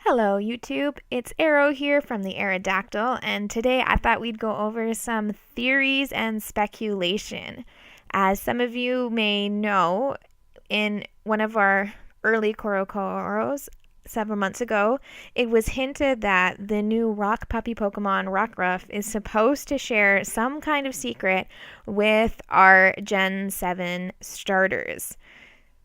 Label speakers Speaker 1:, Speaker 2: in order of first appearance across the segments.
Speaker 1: Hello YouTube, it's Arrow here from the Aerodactyl, and today I thought we'd go over some theories and speculation. As some of you may know, in one of our early Korokoros several months ago, it was hinted that the new rock puppy Pokemon Rockruff is supposed to share some kind of secret with our Gen 7 starters.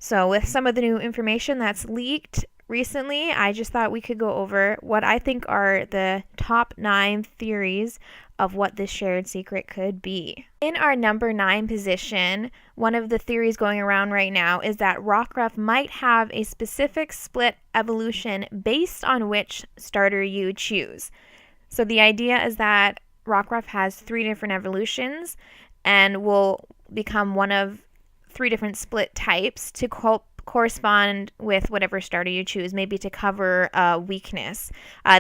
Speaker 1: So with some of the new information that's leaked recently, I just thought we could go over what I think are the top 9 theories of what this shared secret could be. In our number 9 position, one of the theories going around right now is that Rockruff might have a specific split evolution based on which starter you choose. So the idea is that Rockruff has 3 different evolutions and will become one of 3 different split types to correspond with whatever starter you choose, maybe to cover a weakness.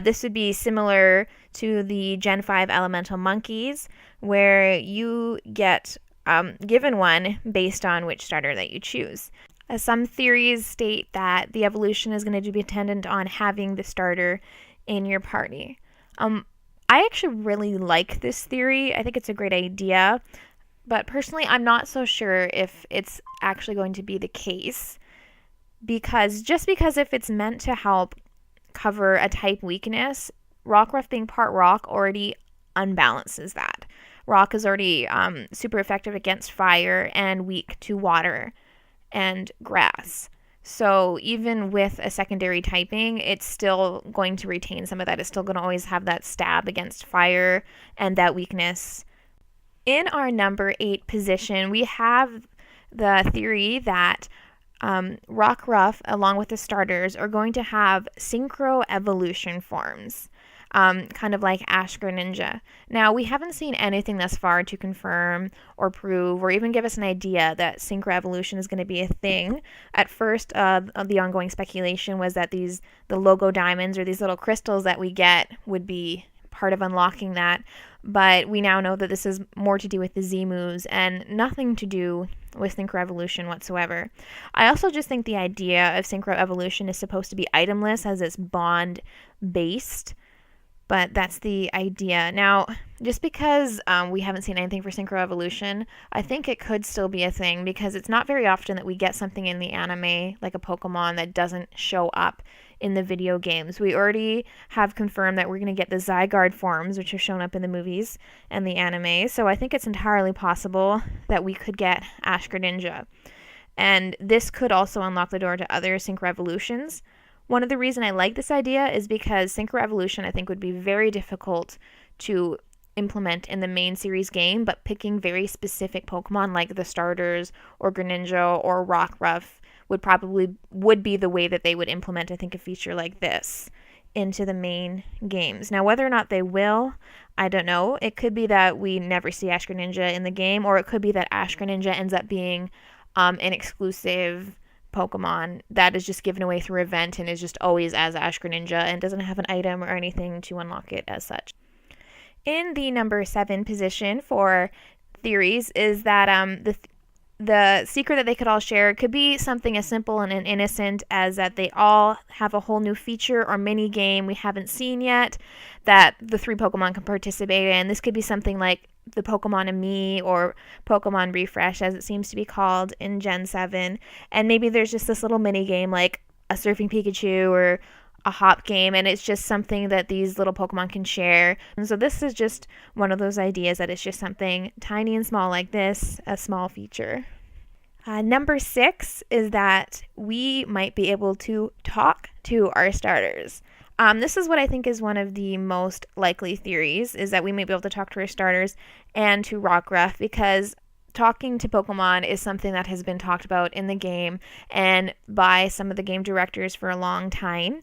Speaker 1: This would be similar to the Gen 5 Elemental Monkeys, where you get given one based on which starter that you choose. Some theories state that the evolution is going to be dependent on having the starter in your party. I actually really like this theory. I think it's a great idea. But personally, I'm not so sure if it's actually going to be the case. Because if it's meant to help cover a type weakness, Rockruff being part rock already unbalances that. Rock is already super effective against fire and weak to water and grass. So even with a secondary typing, it's still going to retain some of that. It's still going to always have that stab against fire and that weakness. In our number 8 position, we have the theory that Rockruff, along with the starters, are going to have Synchro Evolution forms, kind of like Ash Greninja. Now, we haven't seen anything thus far to confirm or prove or even give us an idea that Synchro Evolution is going to be a thing. At first, the ongoing speculation was that the logo diamonds or these little crystals that we get would be part of unlocking that, but we now know that this is more to do with the Z moves and nothing to do with Synchro Evolution whatsoever. I also just think the idea of Synchro Evolution is supposed to be itemless as it's bond based, but that's the idea. Now, just because we haven't seen anything for Synchro Evolution, I think it could still be a thing because it's not very often that we get something in the anime, like a Pokemon, that doesn't show up in the video games. We already have confirmed that we're going to get the Zygarde forms, which have shown up in the movies and the anime, so I think it's entirely possible that we could get Ash Greninja. And this could also unlock the door to other Synchro Evolutions. One of the reasons I like this idea is because Synchro Evolution, I think, would be very difficult to implement in the main series game, but picking very specific Pokemon like the starters or Greninja or Rockruff would be the way that they would implement, I think, a feature like this into the main games. Now, whether or not they will, I don't know. It could be that we never see Ash Greninja in the game, or it could be that Ash Greninja ends up being an exclusive Pokemon that is just given away through event and is just always as Ash Greninja and doesn't have an item or anything to unlock it as such. In the number 7 position for theories is that the secret that they could all share could be something as simple and innocent as that they all have a whole new feature or mini game we haven't seen yet that the 3 Pokemon can participate in. This could be something like the Pokemon Me or Pokemon Refresh, as it seems to be called in Gen 7. And maybe there's just this little mini game like a Surfing Pikachu or a hop game, and it's just something that these little Pokemon can share. And so this is just one of those ideas that it's just something tiny and small like this, a small feature. Number 6 is that we might be able to talk to our starters. This is what I think is one of the most likely theories, is that we may be able to talk to our starters and to Rockruff, because talking to Pokemon is something that has been talked about in the game and by some of the game directors for a long time.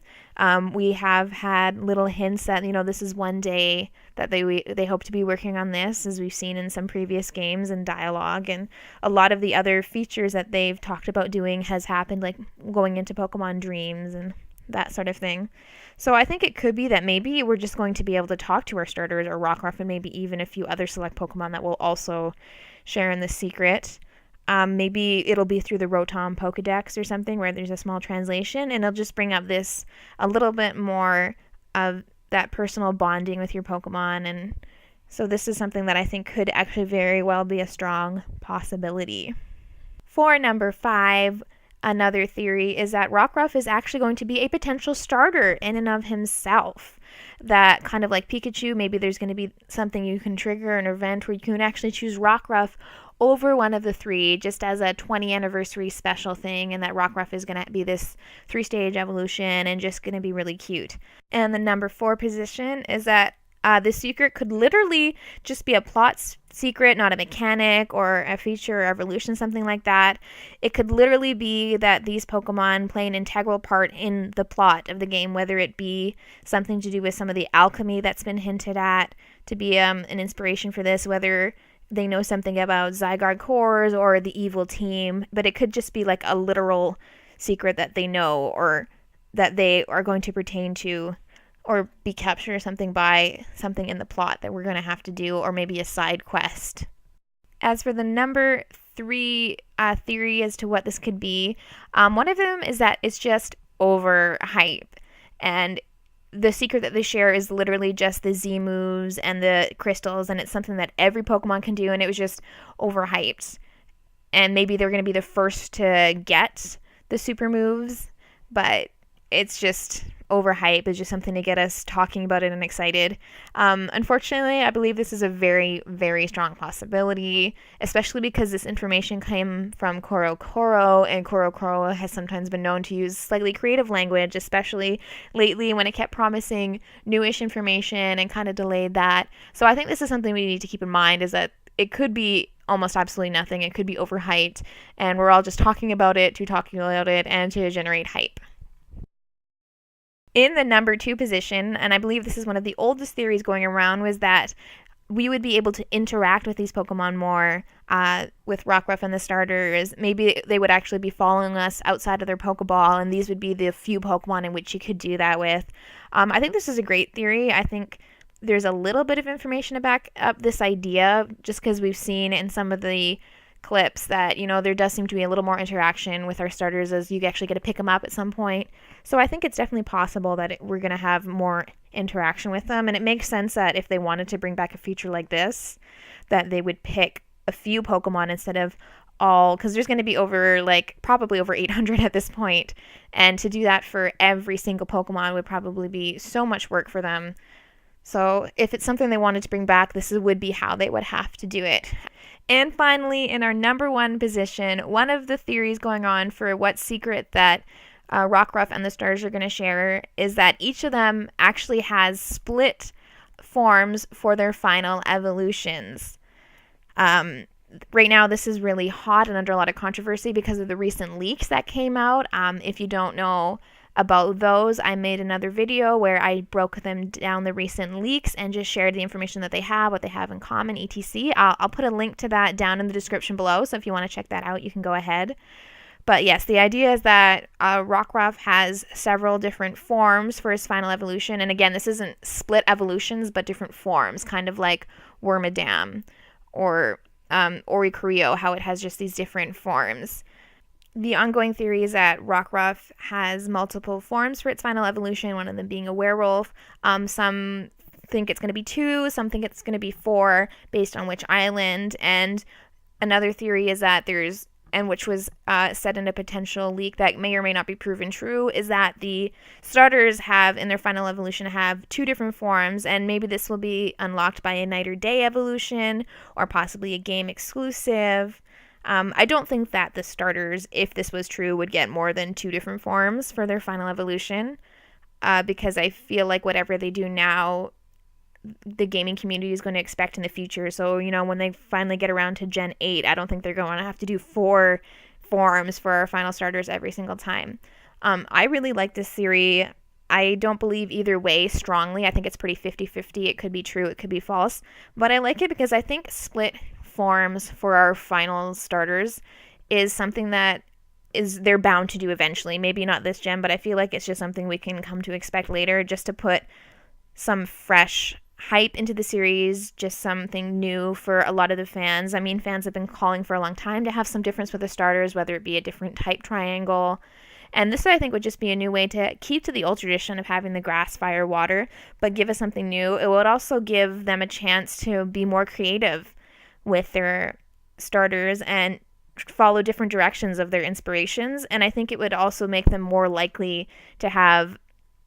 Speaker 1: We have had little hints that, this is one day that they hope to be working on this, as we've seen in some previous games and dialogue, and a lot of the other features that they've talked about doing has happened, like going into Pokemon Dreams and that sort of thing. So I think it could be that maybe we're just going to be able to talk to our starters or Rockruff and maybe even a few other select Pokemon that will also share in the secret. Maybe it'll be through the Rotom Pokedex or something where there's a small translation, and it'll just bring up this a little bit more of that personal bonding with your Pokemon. And so this is something that I think could actually very well be a strong possibility. For number 5, another theory is that Rockruff is actually going to be a potential starter in and of himself. That kind of like Pikachu, maybe there's going to be something you can trigger, an event where you can actually choose Rockruff over one of the 3 just as a 20th anniversary special thing, and that Rockruff is going to be this 3-stage evolution and just going to be really cute. And the number 4 position is that this secret could literally just be a plot secret, not a mechanic or a feature or evolution, something like that. It could literally be that these Pokemon play an integral part in the plot of the game, whether it be something to do with some of the alchemy that's been hinted at to be an inspiration for this, whether they know something about Zygarde cores or the evil team, but it could just be like a literal secret that they know or that they are going to pertain to or be captured or something by something in the plot that we're going to have to do, or maybe a side quest. As for the number 3 theory as to what this could be, one of them is that it's just overhype. And the secret that they share is literally just the Z moves and the crystals, and it's something that every Pokemon can do, and it was just overhyped. And maybe they're going to be the first to get the super moves, but it's just overhype. Is just something to get us talking about it and excited. Unfortunately, I believe this is a very, very strong possibility, especially because this information came from Koro, and Koro has sometimes been known to use slightly creative language, especially lately when it kept promising newish information and kind of delayed that. So I think this is something we need to keep in mind, is that it could be almost absolutely nothing. It could be overhyped, and we're all just talking about it and to generate hype. In the number 2 position, and I believe this is one of the oldest theories going around, was that we would be able to interact with these Pokemon more with Rockruff and the starters. Maybe they would actually be following us outside of their Pokeball, and these would be the few Pokemon in which you could do that with. I think this is a great theory. I think there's a little bit of information to back up this idea, just because we've seen in some of the clips that, there does seem to be a little more interaction with our starters, as you actually get to pick them up at some point. So I think it's definitely possible that we're going to have more interaction with them, and it makes sense that if they wanted to bring back a feature like this, that they would pick a few Pokemon instead of all, because there's going to be probably over 800 at this point, and to do that for every single Pokemon would probably be so much work for them. So if it's something they wanted to bring back, this would be how they would have to do it. And finally, in our number 1 position, one of the theories going on for what secret that Rockruff and the starters are going to share is that each of them actually has split forms for their final evolutions. Right now, this is really hot and under a lot of controversy because of the recent leaks that came out. If you don't know about those, I made another video where I broke them down, the recent leaks, and just shared the information that they have, what they have in common, etc. I'll put a link to that down in the description below, so if you want to check that out, you can go ahead. But yes, the idea is that Rockruff has several different forms for his final evolution, and again, this isn't split evolutions, but different forms, kind of like Wormadam or Oricorio, how it has just these different forms. The ongoing theory is that Rockruff has multiple forms for its final evolution, one of them being a werewolf. Some think it's going to be 2, some think it's going to be 4, based on which island. And another theory is that which was said in a potential leak that may or may not be proven true, is that the starters in their final evolution have 2 different forms, and maybe this will be unlocked by a night or day evolution, or possibly a game exclusive. I don't think that the starters, if this was true, would get more than 2 different forms for their final evolution, because I feel like whatever they do now, the gaming community is going to expect in the future. So, when they finally get around to Gen 8, I don't think they're going to have to do 4 forms for our final starters every single time. I really like this theory. I don't believe either way strongly. I think it's pretty 50-50. It could be true, it could be false. But I like it because I think split forms for our final starters is something that they're bound to do eventually. Maybe not this gen, but I feel like it's just something we can come to expect later, just to put some fresh hype into the series, just something new for a lot of the fans. I mean, fans have been calling for a long time to have some difference with the starters, whether it be a different type triangle. And this, I think, would just be a new way to keep to the old tradition of having the grass, fire, water, but give us something new. It would also give them a chance to be more creative with their starters and follow different directions of their inspirations. And I think it would also make them more likely to have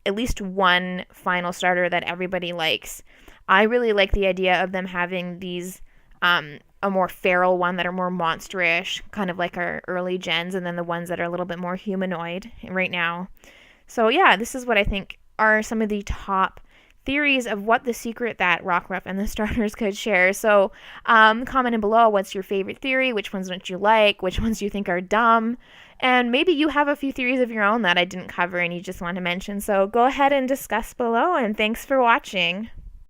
Speaker 1: at least one final starter that everybody likes. I really like the idea of them having these a more feral one that are more monsterish, kind of like our early gens, and then the ones that are a little bit more humanoid right now. So yeah, this is what I think are some of the top theories of what the secret that Rockruff and the starters could share. So comment in below, what's your favorite theory? Which ones don't you like? Which ones do you think are dumb? And maybe you have a few theories of your own that I didn't cover and you just want to mention. So go ahead and discuss below, and thanks for watching.